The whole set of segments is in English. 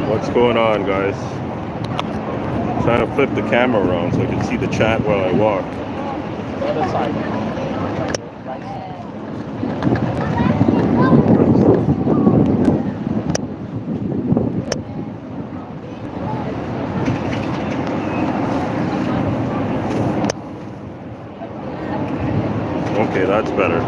What's going on, guys? Trying to flip the camera around so I can see the chat while I walk. Other side. Okay, that's better.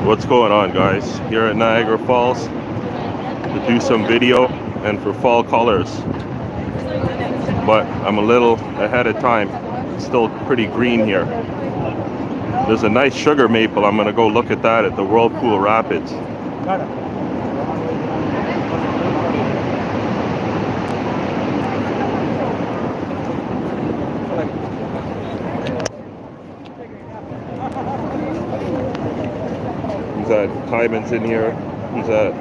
What's going on, guys? Here at Niagara Falls to do some video and for fall colors. But I'm a little ahead of time. It's still pretty green here. There's a nice sugar maple. I'm gonna go look at that at the Whirlpool Rapids. Who's that? Hyman's in here. Who's that?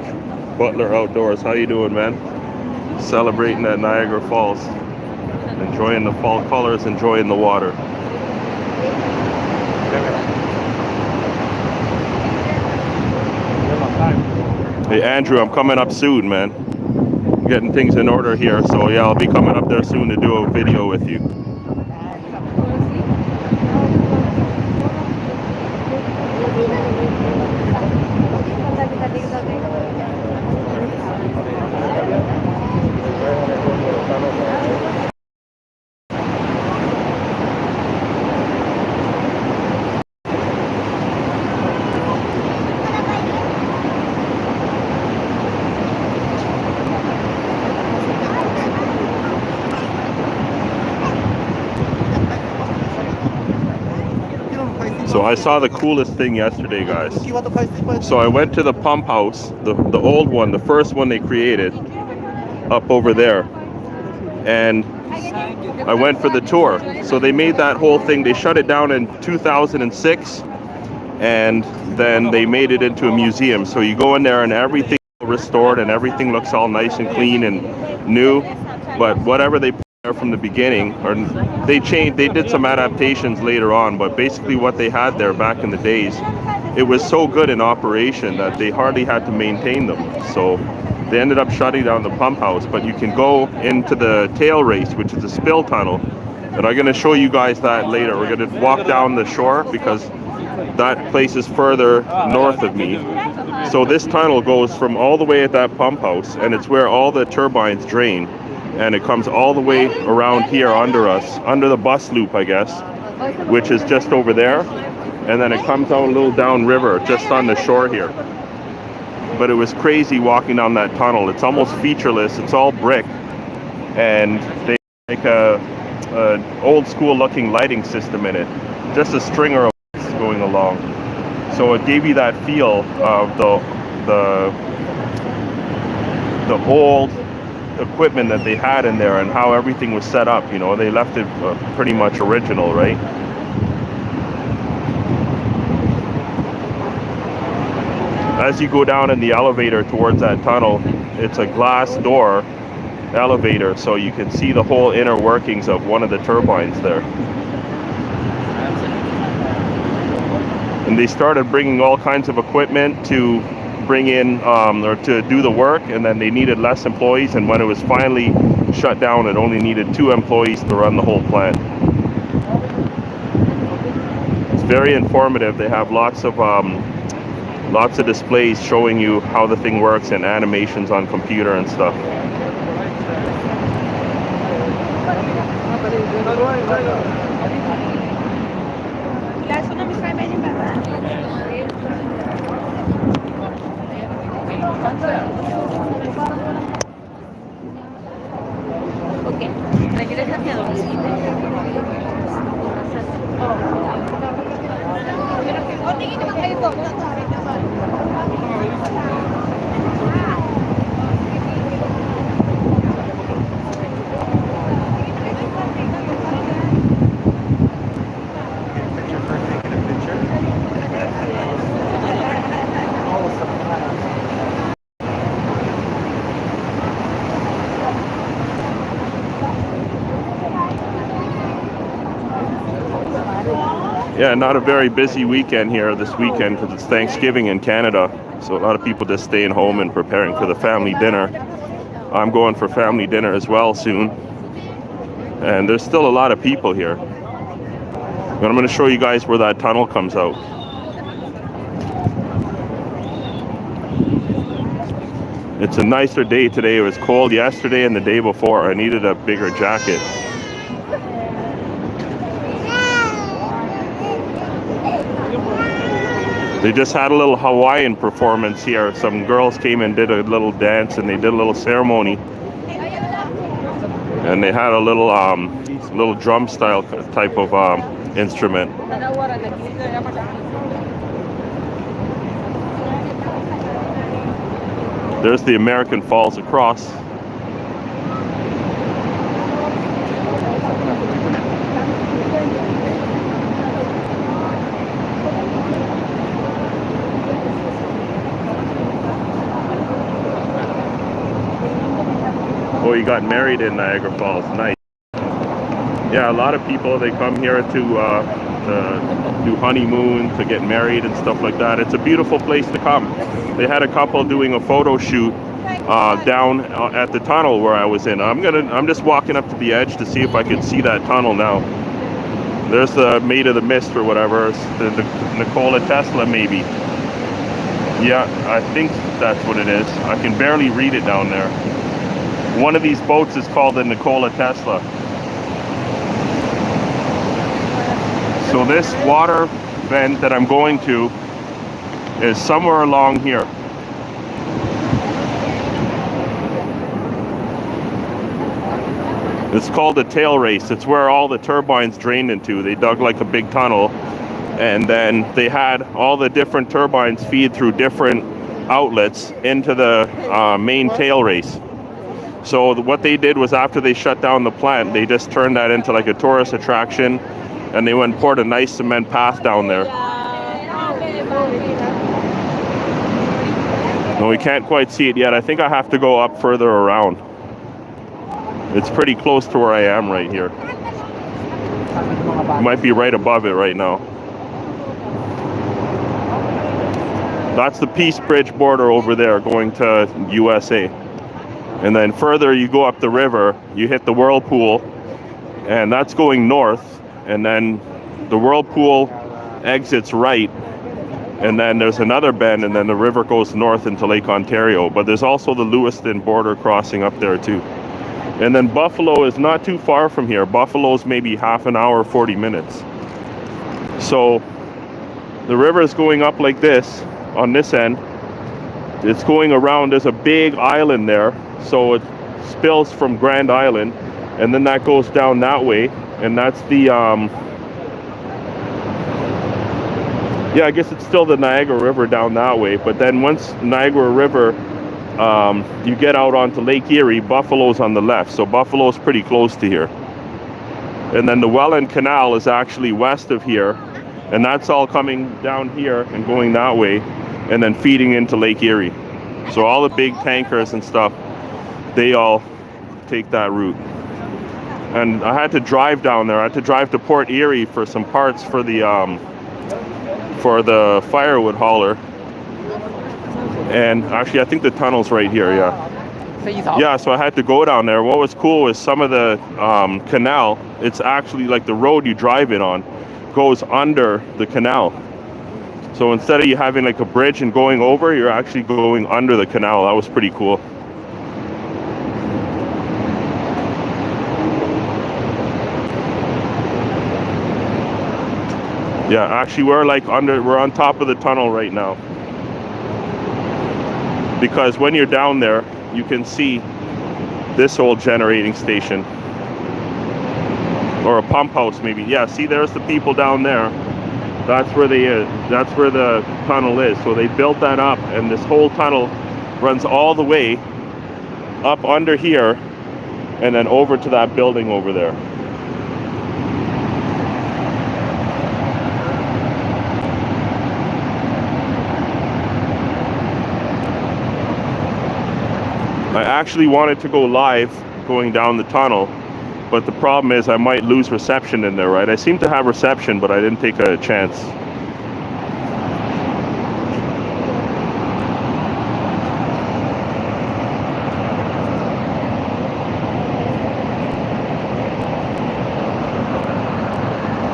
Butler Outdoors. How you doing, man? Celebrating at Niagara Falls. Enjoying the fall colors, enjoying the water. Hey Andrew, I'm coming up soon, man. Getting things in order here, so yeah, I'll be coming up there soon to do a video with you. So I saw the coolest thing yesterday, guys. So I went to the pump house, the old one, the first one they created, up over there. And I went for the tour. So they made that whole thing, they shut it down in 2006, and then they made it into a museum. So you go in there and everything restored and everything looks all nice and clean and new. But whatever they put there from the beginning, or they did some adaptations later on, but basically what they had there back in the days, it was so good in operation that they hardly had to maintain them. So they ended up shutting down the pump house, but you can go into the tail race, which is a spill tunnel, and I'm going to show you guys that later. We're going to walk down the shore because that place is further north of me. So this tunnel goes from all the way at that pump house, and it's where all the turbines drain, and it comes all the way around here under us, under the bus loop, I guess, which is just over there, and then it comes out a little downriver just on the shore here. But it was crazy walking down that tunnel. It's almost featureless. It's all brick, and they make a old school looking lighting system in it, just a stringer of lights going along. So it gave you that feel of the old equipment that they had in there and how everything was set up. You know, they left it pretty much original, right? As you go down in the elevator towards that tunnel, it's a glass door elevator, so you can see the whole inner workings of one of the turbines there. And they started bringing all kinds of equipment to bring in or to do the work, and then they needed less employees, and when it was finally shut down, it only needed 2 employees to run the whole plant. It's very informative. They have lots of displays showing you how the thing works and animations on computer and stuff. Ok, regresa hacia donde Yeah, not a very busy weekend here this weekend because it's Thanksgiving in Canada. So a lot of people just staying home and preparing for the family dinner. I'm going for family dinner as well soon. And there's still a lot of people here. But I'm going to show you guys where that tunnel comes out. It's a nicer day today. It was cold yesterday and the day before. I needed a bigger jacket. They just had a little Hawaiian performance here. Some girls came and did a little dance and they did a little ceremony. And they had a little drum style type of instrument. There's the American Falls across. Oh, you got married in Niagara Falls. Nice. Yeah, a lot of people, they come here to do honeymoon, to get married and stuff like that. It's a beautiful place to come. They had a couple doing a photo shoot down at the tunnel where I was in. I'm just walking up to the edge to see if I can see that tunnel now. There's the Maid of the Mist or whatever, the Nikola Tesla maybe. Yeah, I think that's what it is. I can barely read it down there. One of these boats is called the Nikola Tesla. So this water vent that I'm going to is somewhere along here. It's called the tail race. It's where all the turbines drained into. They dug like a big tunnel, and then they had all the different turbines feed through different outlets into the main tail race. So what they did was, after they shut down the plant, they just turned that into like a tourist attraction, and they went and poured a nice cement path down there. No, we can't quite see it yet. I think I have to go up further around. It's pretty close to where I am right here. It might be right above it right now. That's the Peace Bridge border over there going to USA. And then further you go up the river, you hit the Whirlpool, and that's going north. And then the Whirlpool exits right, and then there's another bend, and then the river goes north into Lake Ontario. But there's also the Lewiston border crossing up there too. And then Buffalo is not too far from here. Buffalo's maybe half an hour, 40 minutes. So the river is going up like this on this end. It's going around. There's a big island there, so it spills from Grand Island, and then that goes down that way, and that's the yeah, I guess it's still the Niagara River down that way. But then once Niagara River, you get out onto Lake Erie, Buffalo's on the left, so Buffalo's pretty close to here. And then the Welland Canal is actually west of here, and that's all coming down here and going that way, and then feeding into Lake Erie. So all the big tankers and stuff, they all take that route. And I had to drive down there. I had to drive to Port Erie for some parts for the firewood hauler. And actually, I think the tunnel's right here, yeah. Yeah, so I had to go down there. What was cool was some of the canal, it's actually like the road you drive it on goes under the canal. So instead of you having like a bridge and going over, you're actually going under the canal. That was pretty cool. Yeah, actually we're on top of the tunnel right now. Because when you're down there, you can see this old generating station. Or a pump house maybe. Yeah, see, there's the people down there. That's where that's where the tunnel is. So they built that up, and this whole tunnel runs all the way up under here and then over to that building over there. I actually wanted to go live going down the tunnel, But the problem is I might lose reception in there, right? I seem to have reception, but I didn't take a chance.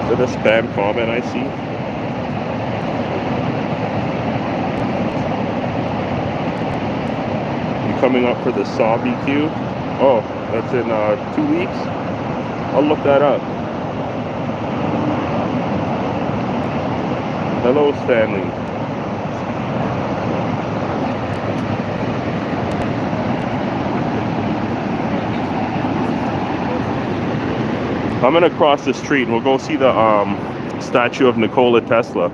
Is it a spam comment I see? You coming up for the Saw BQ? Oh, that's in 2 weeks? I'll look that up. Hello, Stanley. I'm gonna cross the street and we'll go see the statue of Nikola Tesla.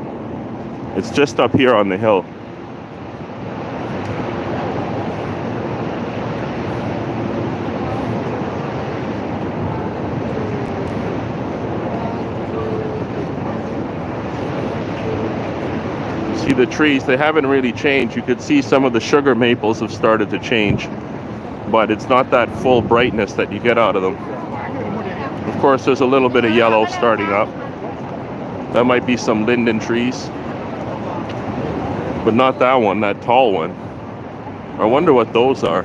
It's just up here on the hill. See the trees, they haven't really changed. You could see some of the sugar maples have started to change, but it's not that full brightness that you get out of them. Of course, there's a little bit of yellow starting up. That might be some linden trees, but not that one, that tall one. I wonder what those are.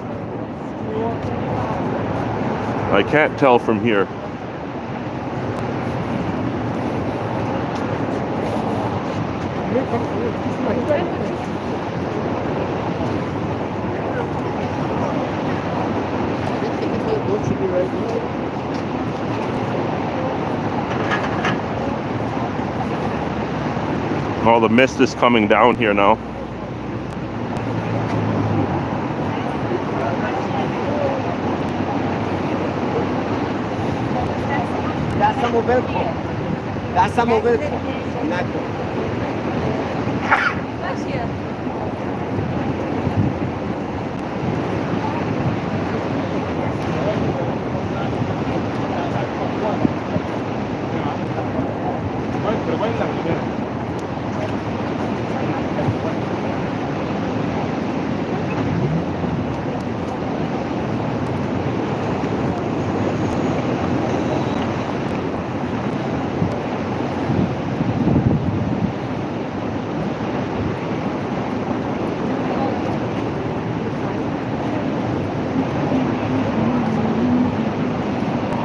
I can't tell from here. All the mist is coming down here now.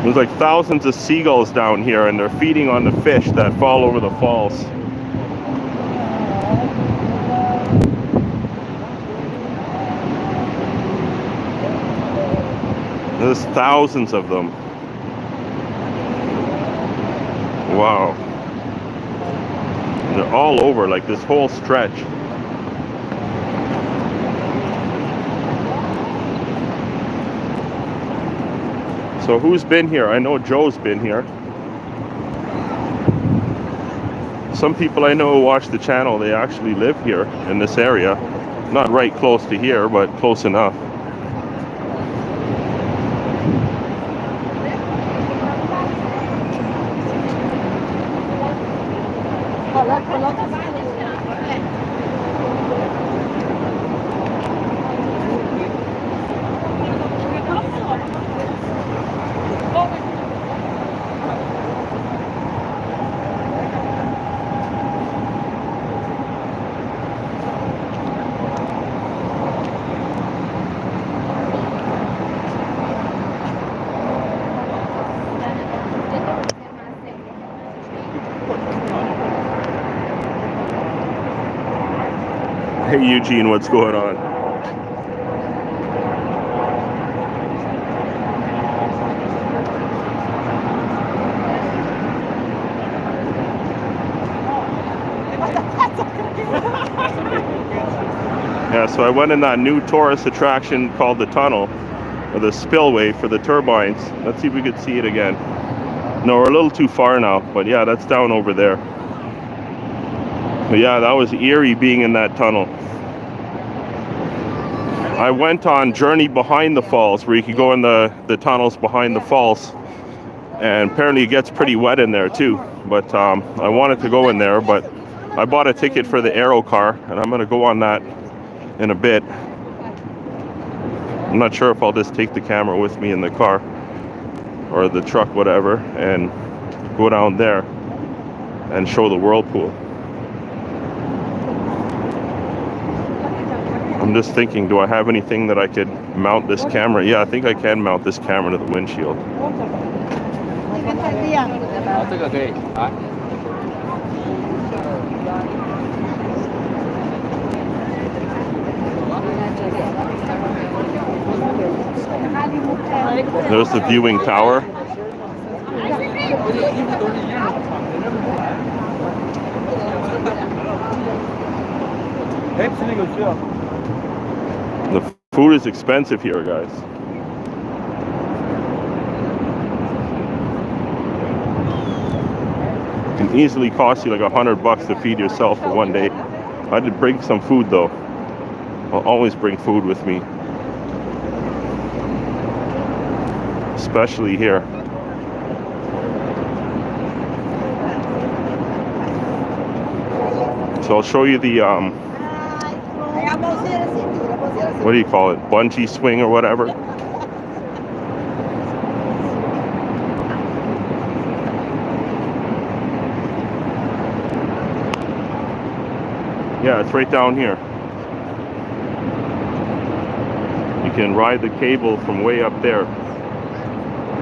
There's like thousands of seagulls down here and they're feeding on the fish that fall over the falls. There's thousands of them. Wow. They're all over, like this whole stretch. So who's been here? I know Joe's been here. Some people I know who watch the channel, they actually live here in this area. Not right close to here, but close enough. Hey Eugene, what's going on? Yeah, so I went in that new tourist attraction called the tunnel, or the spillway for the turbines. Let's see if we could see it again. No, we're a little too far now, but yeah, that's down over there. But yeah, that was eerie being in that tunnel. I went on Journey Behind the Falls, where you could go in the tunnels behind the falls. And apparently it gets pretty wet in there too. But I wanted to go in there, but I bought a ticket for the Aero car, and I'm going to go on that in a bit. I'm not sure if I'll just take the camera with me in the car. or the truck, whatever, and go down there and show the whirlpool. I'm just thinking, do I have anything that I could mount this camera? Yeah, I think I can mount this camera to the windshield. 好，这个可以来。There's the viewing tower. The food is expensive here, guys. It can easily cost you like $100 to feed yourself for one day. I had to bring some food though. I'll always bring food with me, especially here. So I'll show you the what do you call it? Bungee swing or whatever. Yeah, it's right down here. You can ride the cable from way up there,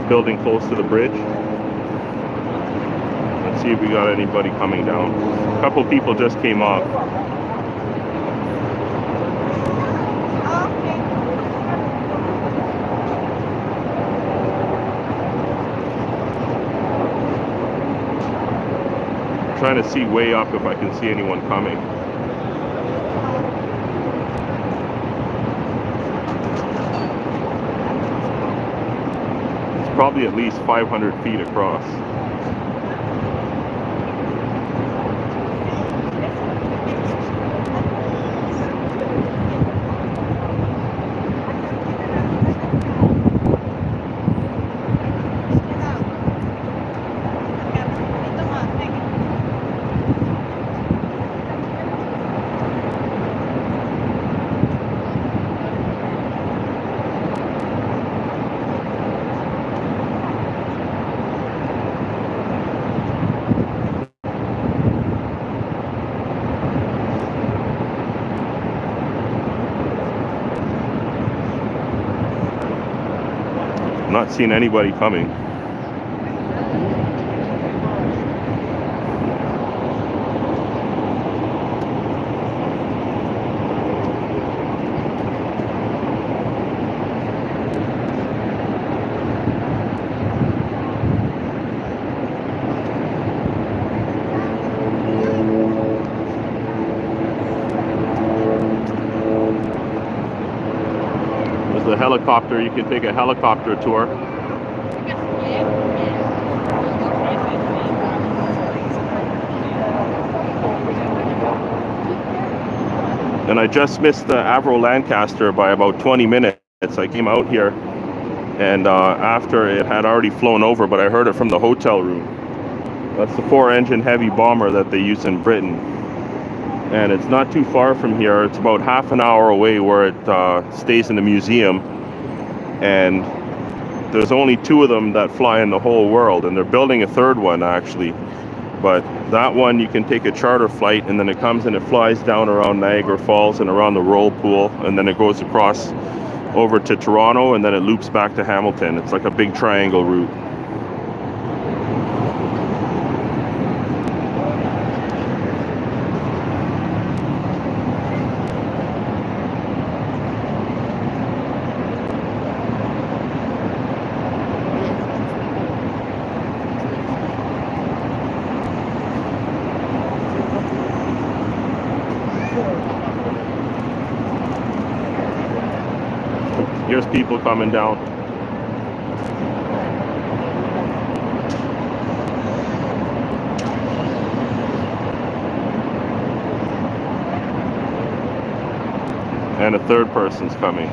building close to the bridge. Let's see if we got anybody coming down. A couple people just came off. Trying to see way up if I can see anyone coming. It's probably at least 500 feet across. I'm not seeing anybody coming. There's a helicopter. You can take a helicopter tour. And I just missed the Avro Lancaster by about 20 minutes. I came out here and after it had already flown over, but I heard it from the hotel room. That's the 4-engine heavy bomber that they use in Britain. And it's not too far from here. It's about half an hour away where it stays in the museum. And there's only 2 of them that fly in the whole world. And they're building a 3rd one actually. But that one you can take a charter flight and then it comes and it flies down around Niagara Falls and around the whirlpool, and then it goes across over to Toronto and then it loops back to Hamilton. It's like a big triangle route. Here's people coming down. And a 3rd person's coming.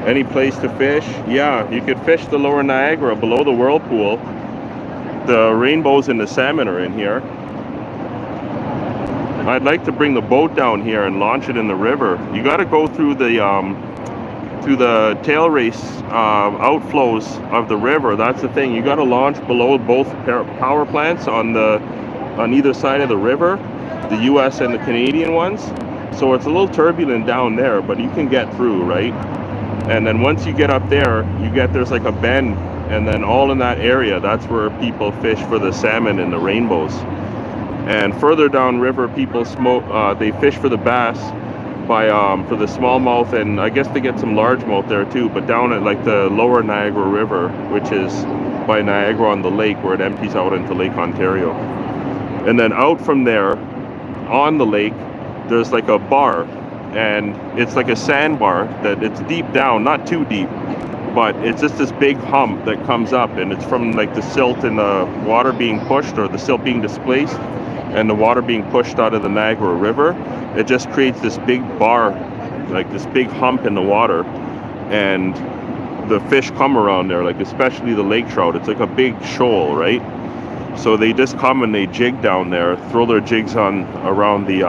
Any place to fish? Yeah, you could fish the lower Niagara below the whirlpool. The rainbows and the salmon are in here. I'd like to bring the boat down here and launch it in the river. You got to go through the tail race outflows of the river. That's the thing. You got to launch below both power plants on either side of the river, the U.S. and the Canadian ones. So it's a little turbulent down there, but you can get through, right? And then once you get up there, there's like a bend, and then all in that area, that's where people fish for the salmon and the rainbows. And further down river, people they fish for the bass for the smallmouth, and I guess they get some largemouth there too. But down at like the lower Niagara River, which is by Niagara on the lake, where it empties out into Lake Ontario. And then out from there, on the lake, there's like a bar, and it's like a sandbar that it's deep down, not too deep, but it's just this big hump that comes up, and it's from like the silt and the water being pushed, or the silt being displaced and the water being pushed out of the Niagara River. It just creates this big bar, like this big hump in the water, and the fish come around there, like especially the lake trout. It's like a big shoal, right? So they just come and they jig down there, throw their jigs on around the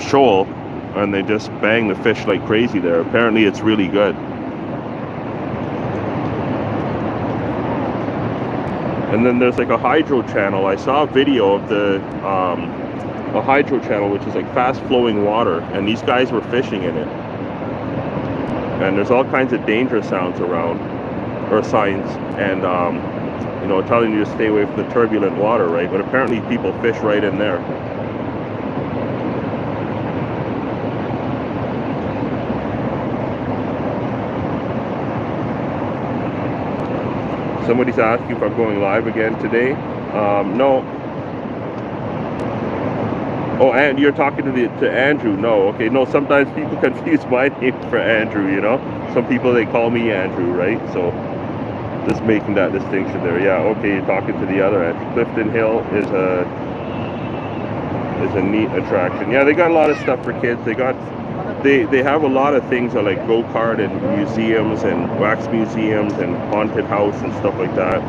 shoal, and they just bang the fish like crazy there. Apparently it's really good. And then there's like a hydro channel. I saw a video of a hydro channel, which is like fast flowing water, and these guys were fishing in it. And there's all kinds of danger sounds around, or signs, and telling you to stay away from the turbulent water, right? But apparently people fish right in there. Somebody's asking if I'm going live again today. No. Oh, and you're talking to Andrew. No, okay. No, sometimes people confuse my name for Andrew, you know. Some people, they call me Andrew, right? So just making that distinction there. Yeah, okay, you're talking to the other end. Clifton Hill is a neat attraction. Yeah, they got a lot of stuff for kids. They have a lot of things like go-kart and museums and wax museums and haunted house and stuff like that,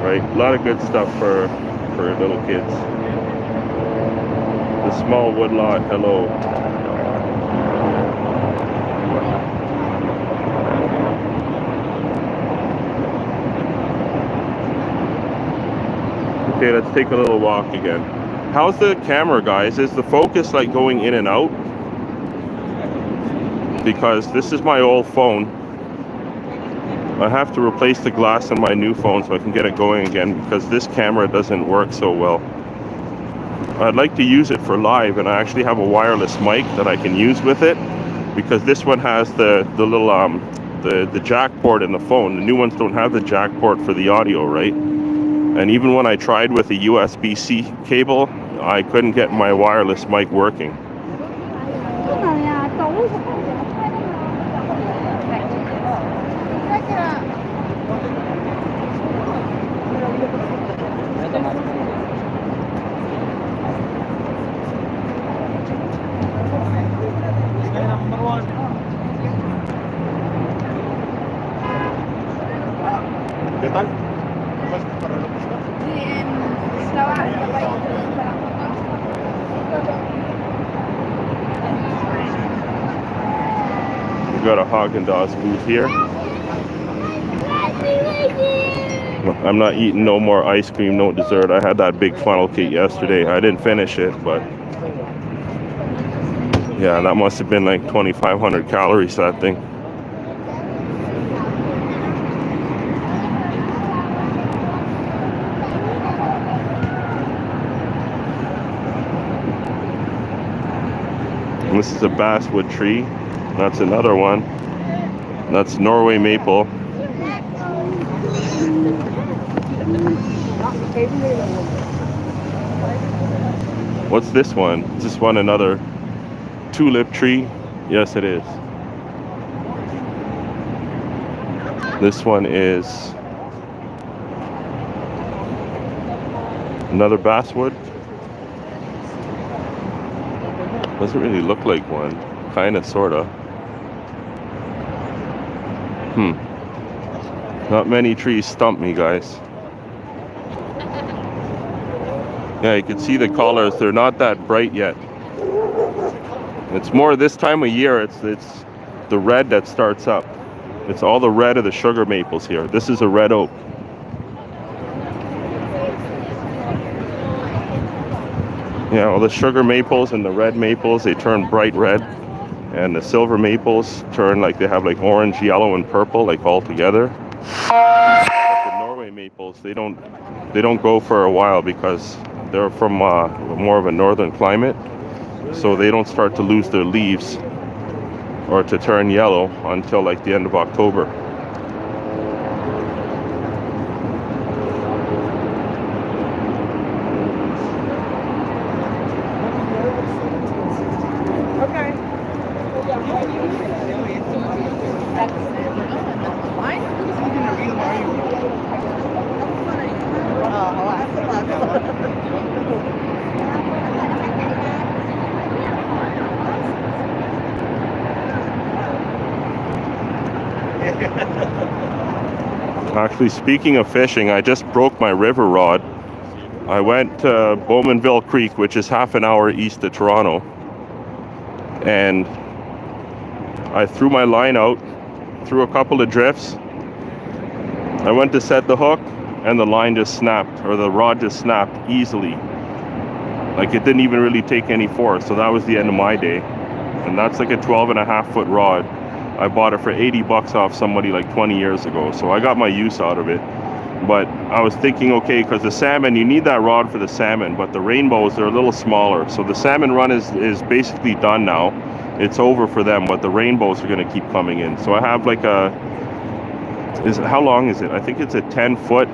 right? A lot of good stuff for little kids. The small woodlot, hello. Okay, let's take a little walk again. How's the camera, guys? Is the focus like going in and out? Because this is my old phone. I have to replace the glass on my new phone so I can get it going again, because this camera doesn't work so well. I'd like to use it for live, and I actually have a wireless mic that I can use with it, because this one has the little the jack port in the phone. The new ones don't have the jack port for the audio, right? And even when I tried with a USB-C cable, I couldn't get my wireless mic working. ¿Qué tal? We got a Haagen-Dazs booth here. I'm not eating no more ice cream, no dessert. I had that big funnel cake yesterday. I didn't finish it, but yeah, that must have been like 2,500 calories, that thing. And this is a basswood tree. That's another one. That's Norway maple. What's this one? Is this one another tulip tree? Yes, it is. This one is another basswood. Doesn't really look like one. Kinda, sorta. Not many trees stump me, guys. Yeah, you can see the colors. They're not that bright yet. It's more this time of year. It's the red that starts up. It's all the red of the sugar maples here. This is a red oak. Yeah, all the sugar maples and the red maples, they turn bright red. And the silver maples turn like they have like orange, yellow, and purple, like all together. But the Norway maples, they don't go for a while because they're from more of a northern climate. So they don't start to lose their leaves or to turn yellow until like the end of October. Actually, speaking of fishing, I just broke my river rod. I went to Bowmanville Creek, which is half an hour east of Toronto, and I threw my line out, threw a couple of drifts. I went to set the hook, and the line just snapped, or the rod just snapped easily. Like it didn't even really take any force, so that was the end of my day. And that's like a 12.5-foot rod. I bought it for 80 bucks off somebody like 20 years ago, so I got my use out of it. But I was thinking, okay, because the salmon, you need that rod for the salmon, but the rainbows, they're a little smaller. So the salmon run is basically done now. It's over for them, but the rainbows are going to keep coming in. So I have like how long is it? I think it's a 10-foot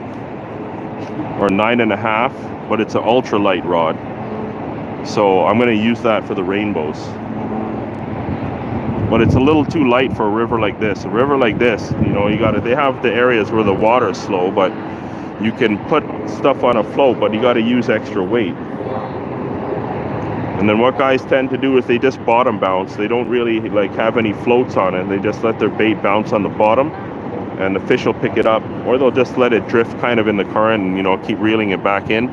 or 9.5, but it's an ultralight rod. So I'm going to use that for the rainbows. But it's a little too light for a river like this. A river like this, you know, they have the areas where the water is slow, but you can put stuff on a float, but you got to use extra weight. And then what guys tend to do is they just bottom bounce. They don't really like have any floats on it. They just let their bait bounce on the bottom, and the fish will pick it up, or they'll just let it drift kind of in the current and, you know, keep reeling it back in.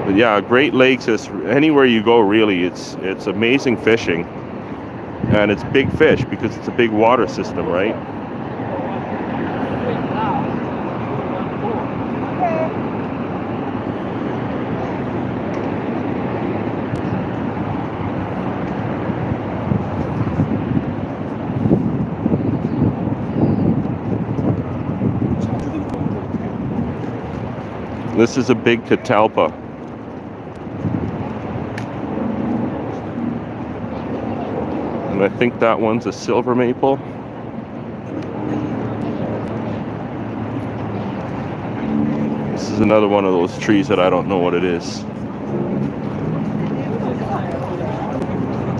But yeah, Great Lakes is anywhere you go, really, it's amazing fishing, and it's big fish because it's a big water system, right? This is a big catalpa. And I think that one's a silver maple. This is another one of those trees that I don't know what it is.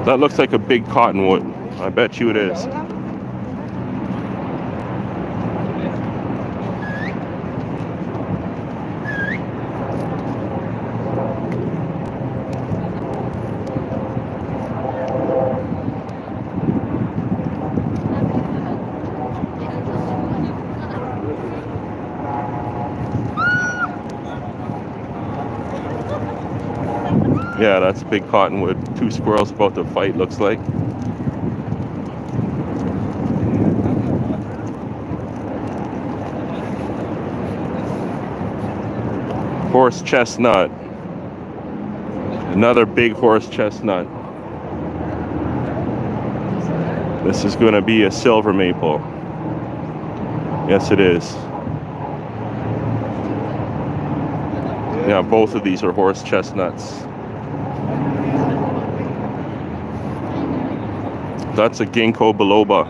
That looks like a big cottonwood. I bet you it is. Yeah, that's a big cottonwood. Two squirrels about to fight, looks like. Horse chestnut. Another big horse chestnut. This is going to be a silver maple. Yes, it is. Yeah, both of these are horse chestnuts. That's a ginkgo biloba,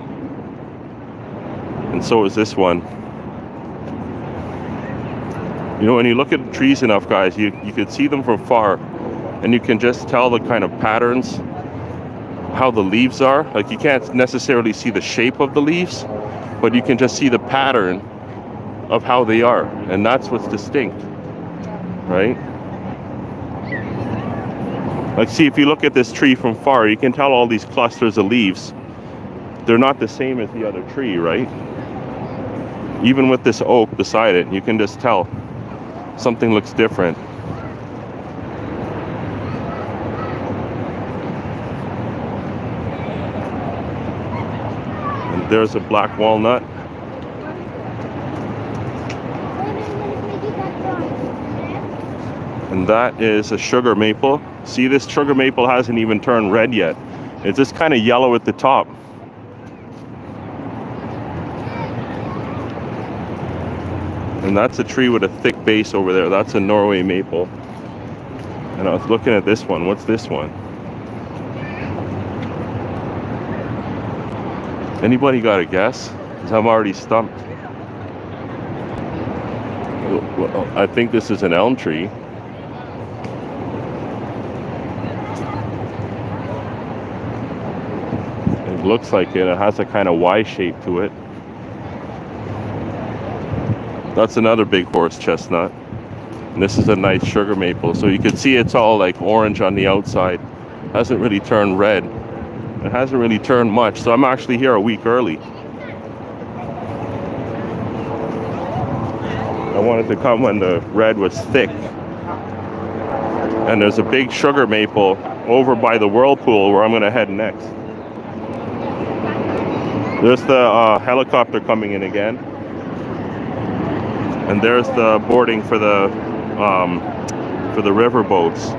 and so is this one. You know, when you look at trees enough, guys, you can see them from far, and you can just tell the kind of patterns, how the leaves are. Like, you can't necessarily see the shape of the leaves, but you can just see the pattern of how they are, and that's what's distinct, right? Like, see, if you look at this tree from far, you can tell all these clusters of leaves. They're not the same as the other tree, right? Even with this oak beside it, you can just tell something looks different. And there's a black walnut. And that is a sugar maple. See, this sugar maple hasn't even turned red yet. It's just kind of yellow at the top. And that's a tree with a thick base over there. That's a Norway maple. And I was looking at this one. What's this one? Anybody got a guess? Because I'm already stumped. Well, I think this is an elm tree. It looks like it. It has a kind of Y shape to it. That's another big horse chestnut. And this is a nice sugar maple. So you can see it's all like orange on the outside. Hasn't really turned red. It hasn't really turned much. So I'm actually here a week early. I wanted to come when the red was thick. And there's a big sugar maple over by the whirlpool where I'm going to head next. There's the helicopter coming in again. And there's the boarding for the river boats.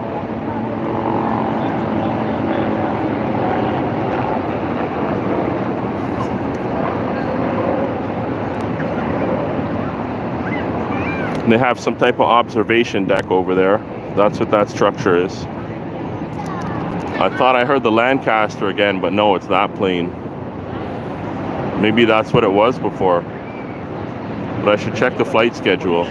And they have some type of observation deck over there. That's what that structure is. I thought I heard the Lancaster again, but no, it's that plane. Maybe that's what it was before. But I should check the flight schedule.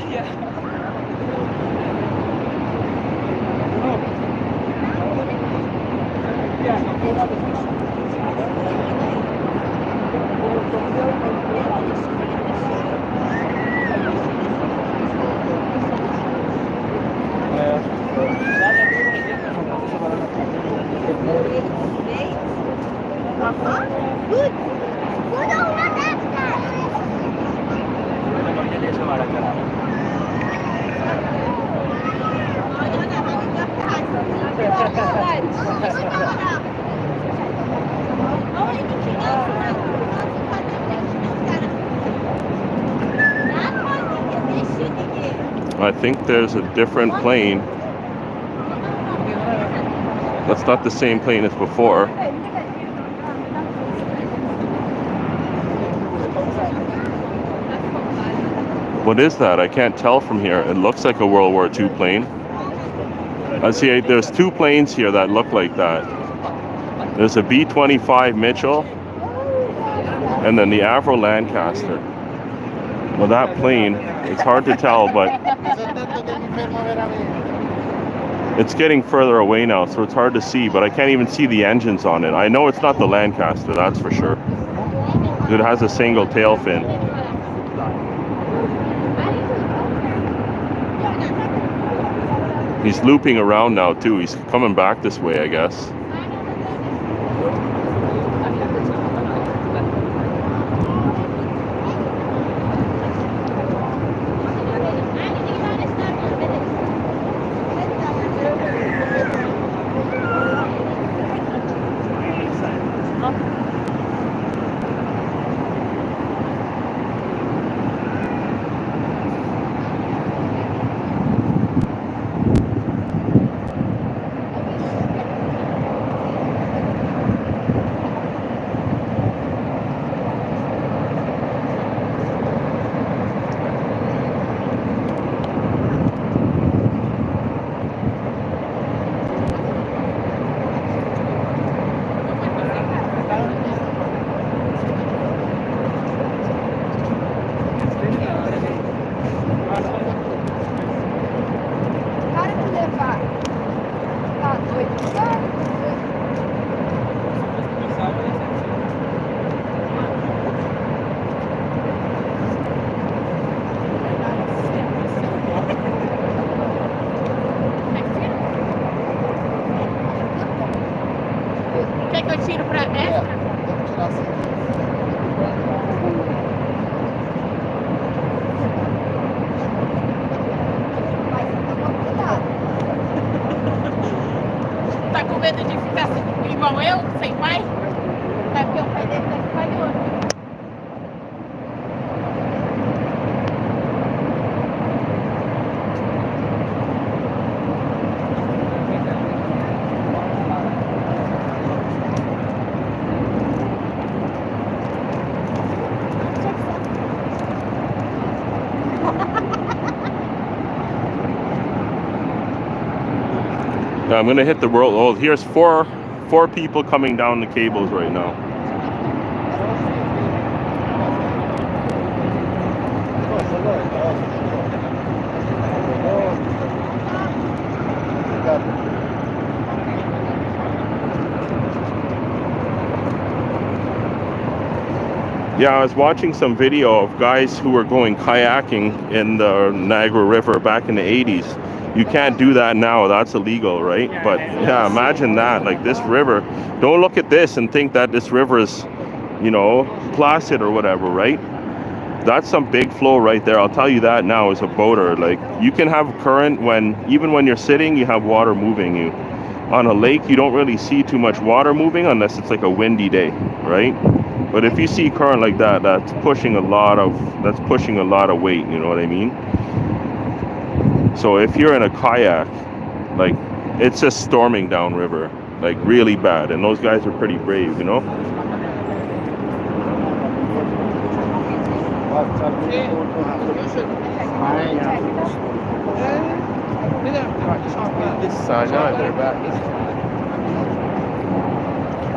I think there's a different plane. That's not the same plane as before. What is that? I can't tell from here. It looks like a World War II plane. I see there's two planes here that look like that. There's a B-25 Mitchell and then the Avro Lancaster. Well, that plane, it's hard to tell, but it's getting further away now, so it's hard to see, but I can't even see the engines on it. I know it's not the Lancaster, that's for sure. It has a single tail fin. He's looping around now too. He's coming back this way, I guess. tiro pra extra. Tá com medo de ficar igual eu, sem pai? Tá, porque o pai dele tá espalhando. I'm gonna hit the world. Oh, here's four people coming down the cables right now. Yeah, I was watching some video of guys who were going kayaking in the Niagara River back in the 80s. You can't do that now, that's illegal, right? But yeah, imagine that, like this river. Don't look at this and think that this river is, you know, placid or whatever, right? That's some big flow right there. I'll tell you that now as a boater. Like, you can have current even when you're sitting, you have water moving you. On a lake, you don't really see too much water moving unless it's like a windy day, right? But if you see current like that, that's pushing a lot of weight, you know what I mean? So if you're in a kayak, like, it's just storming downriver, like really bad, and those guys are pretty brave, you know?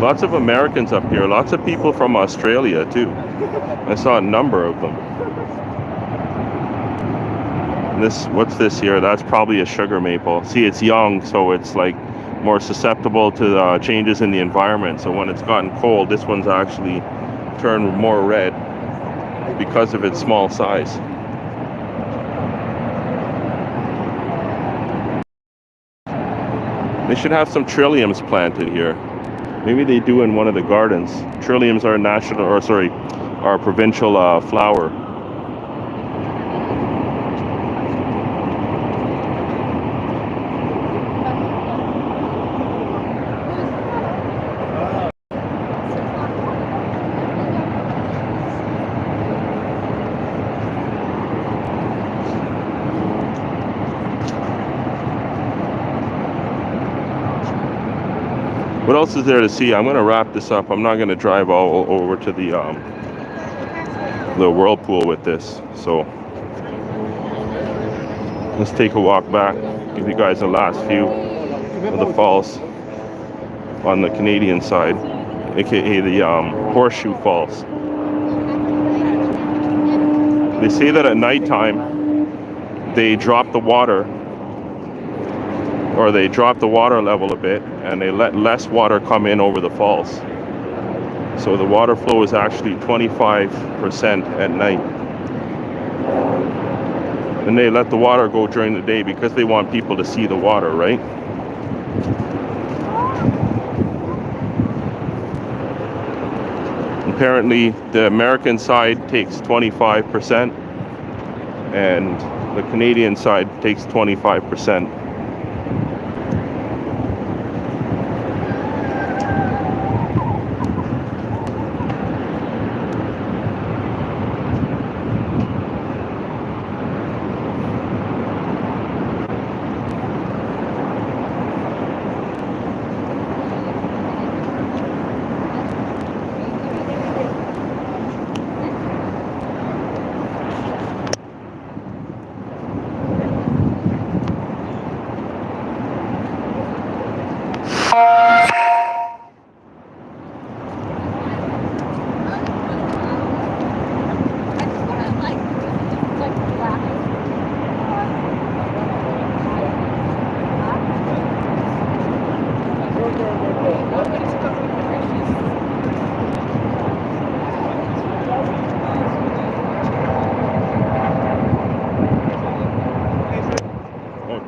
Lots of Americans up here, lots of people from Australia too. I saw a number of them. What's this here? That's probably a sugar maple. See, it's young, so it's like more susceptible to changes in the environment. So when it's gotten cold, this one's actually turned more red because of its small size. They should have some trilliums planted here. Maybe they do in one of the gardens. Trilliums are our provincial flower. What else is there to see? I'm gonna wrap this up. I'm not gonna drive all over to the whirlpool with this. So let's take a walk back. Give you guys the last view of the falls on the Canadian side, aka the Horseshoe Falls. They say that at nighttime they drop the water, or they drop the water level a bit, and they let less water come in over the falls. So the water flow is actually 25% at night. And they let the water go during the day because they want people to see the water, right? Apparently the American side takes 25% and the Canadian side takes 25%.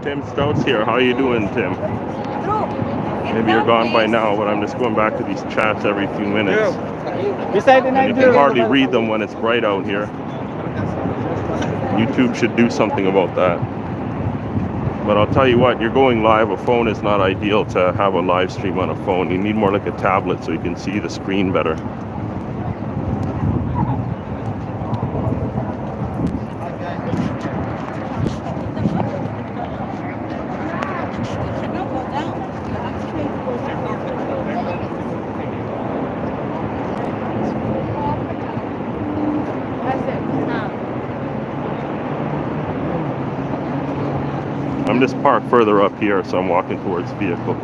Tim Stout's here. How you doing, Tim? Maybe you're gone by now, but I'm just going back to these chats every few minutes. Beside the And night, you can hardly read them when it's bright out here. YouTube should do something about that. But I'll tell you what, you're going live. A phone is not ideal to have a live stream on a phone. You need more like a tablet so you can see the screen better. I'm just parked further up here, so I'm walking towards the vehicle.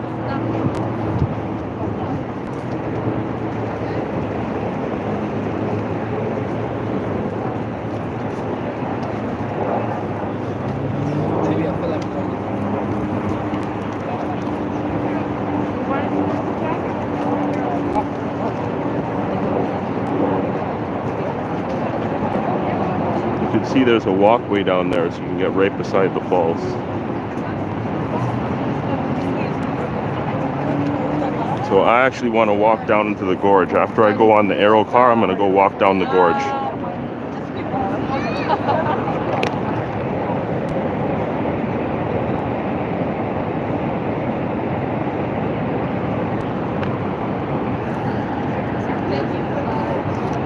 You can see there's a walkway down there, so you can get right beside the falls. So I actually want to walk down into the gorge. After I go on the aero car, I'm going to go walk down the gorge.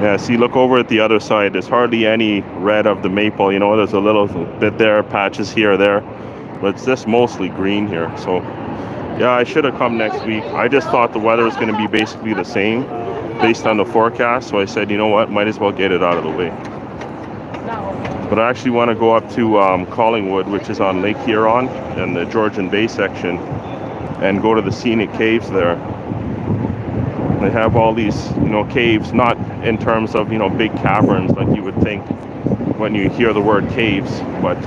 Yeah, see, look over at the other side. There's hardly any red of the maple. You know, there's a little bit there, patches here or there. But it's just mostly green here. So yeah, I should have come next week. I just thought the weather was going to be basically the same based on the forecast. So I said, you know what, might as well get it out of the way. But I actually want to go up to Collingwood, which is on Lake Huron and the Georgian Bay section, and go to the scenic caves there. They have all these, you know, caves, not in terms of, you know, big caverns like you would think when you hear the word caves, but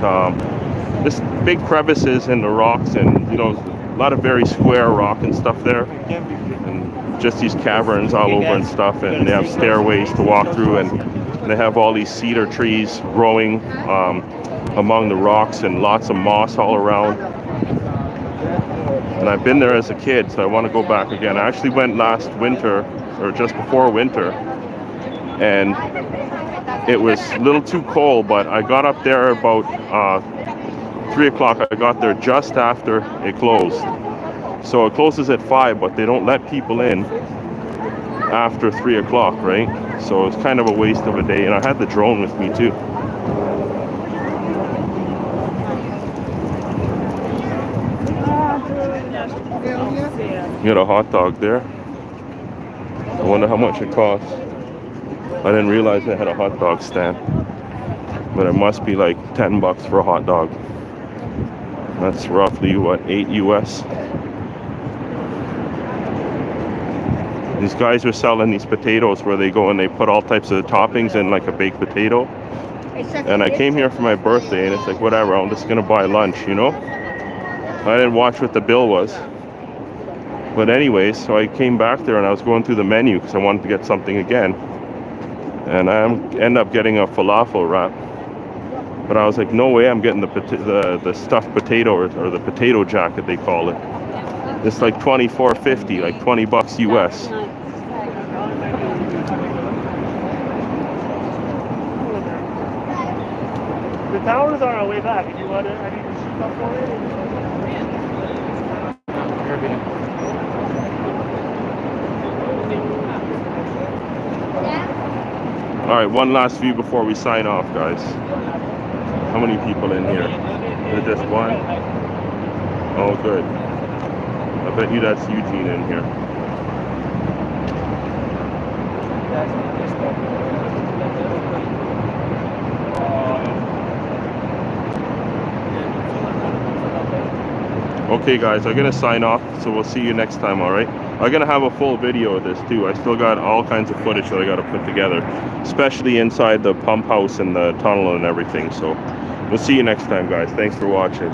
just big crevices in the rocks, and, you know, a lot of very square rock and stuff there, and just these caverns all over and stuff, and they have stairways to walk through, and they have all these cedar trees growing among the rocks, and lots of moss all around. And I've been there as a kid, so I want to go back again. I actually went last winter, or just before winter, and it was a little too cold, but I got up there about 3 o'clock. I got there just after it closed. So it closes at 5, but they don't let people in after 3 o'clock, right? So it's kind of a waste of a day, and I had the drone with me too. You got a hot dog there. I wonder how much it costs. I didn't realize they had a hot dog stand, but it must be like $10 for a hot dog. That's roughly what, $8 US. These guys are selling these potatoes where they go and they put all types of toppings in, like a baked potato. And I came here for my birthday, and it's like, whatever, I'm just gonna buy lunch, you know? I didn't watch what the bill was. But anyways, so I came back there and I was going through the menu because I wanted to get something again. And I end up getting a falafel wrap. But I was like, no way I'm getting the stuffed potato, or the potato jacket they call it. It's like $24.50, like $20 US. The towers are on our way back. If you want to, I need to shoot up for it. All right, one last view before we sign off, guys. How many people in here? Is it just one? Oh, good. I bet you that's Eugene in here. Okay, guys, I'm gonna sign off, so we'll see you next time, all right? I'm gonna have a full video of this too. I still got all kinds of footage that I gotta put together, especially inside the pump house and the tunnel and everything. So we'll see you next time, guys. Thanks for watching.